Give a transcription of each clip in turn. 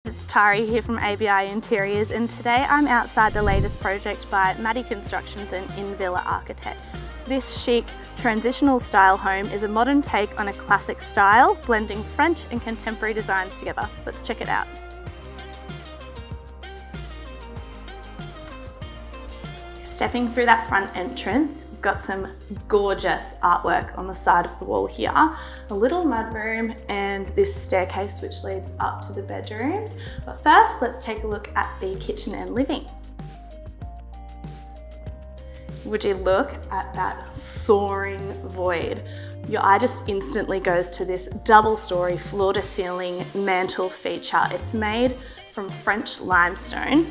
It's Tari here from ABI Interiors, and today I'm outside the latest project by Maddie Constructions and Invilla Architect. This chic, transitional style home is a modern take on a classic style, blending French and contemporary designs together. Let's check it out. Stepping through that front entrance, we've got some gorgeous artwork on the side of the wall here. A little mudroom and this staircase which leads up to the bedrooms. But first, let's take a look at the kitchen and living. Would you look at that soaring void? Your eye just instantly goes to this double-storey floor-to-ceiling mantle feature. It's made from French limestone.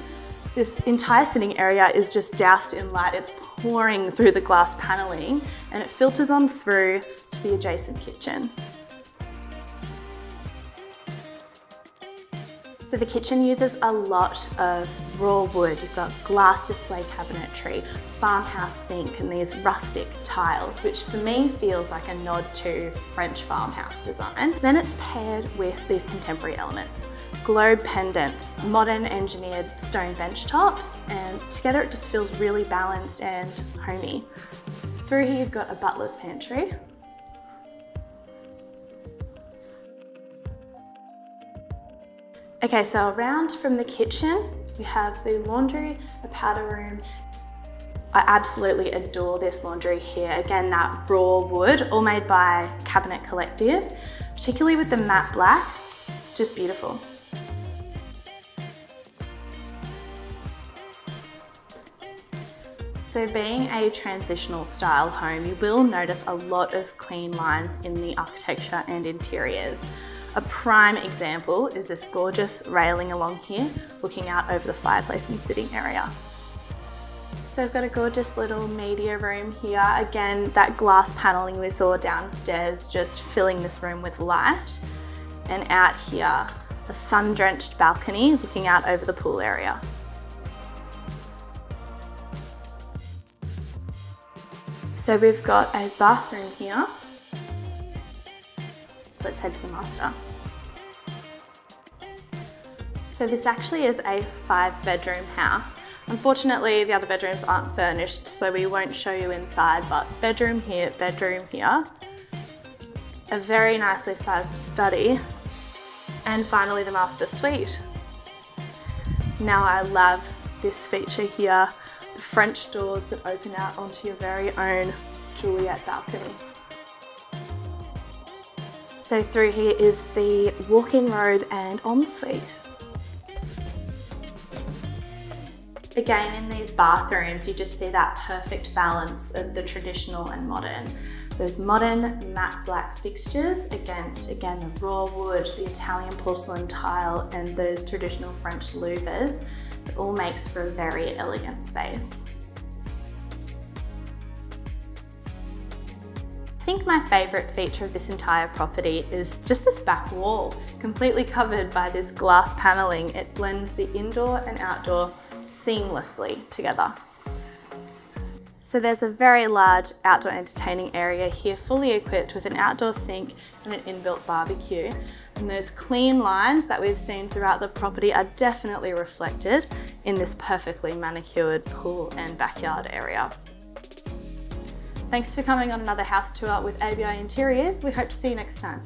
This entire sitting area is just doused in light. It's pouring through the glass paneling and it filters on through to the adjacent kitchen. So the kitchen uses a lot of raw wood. You've got glass display cabinetry, farmhouse sink, and these rustic tiles, which for me feels like a nod to French farmhouse design. Then it's paired with these contemporary elements. Globe pendants, modern engineered stone bench tops, and together it just feels really balanced and homey. Through here you've got a butler's pantry. Okay, so around from the kitchen, we have the laundry, the powder room. I absolutely adore this laundry here. Again, that raw wood, all made by Cabinet Collective, particularly with the matte black, just beautiful. So being a transitional style home, you will notice a lot of clean lines in the architecture and interiors. A prime example is this gorgeous railing along here, looking out over the fireplace and sitting area. So I've got a gorgeous little media room here. Again, that glass paneling we saw downstairs just filling this room with light. And out here, a sun-drenched balcony looking out over the pool area. So we've got a bathroom here. Let's head to the master. So this actually is a 5-bedroom house. Unfortunately, the other bedrooms aren't furnished, so we won't show you inside, but bedroom here, a very nicely sized study, and finally the master suite. Now I love this feature here, the French doors that open out onto your very own Juliet balcony. So through here is the walk-in robe and ensuite. Again, in these bathrooms, you just see that perfect balance of the traditional and modern. Those modern matte black fixtures against, again, the raw wood, the Italian porcelain tile, and those traditional French louvers. It all makes for a very elegant space. I think my favourite feature of this entire property is just this back wall, completely covered by this glass paneling. It blends the indoor and outdoor seamlessly together. So there's a very large outdoor entertaining area here, fully equipped with an outdoor sink and an inbuilt barbecue. And those clean lines that we've seen throughout the property are definitely reflected in this perfectly manicured pool and backyard area. Thanks for coming on another house tour with ABI Interiors. We hope to see you next time.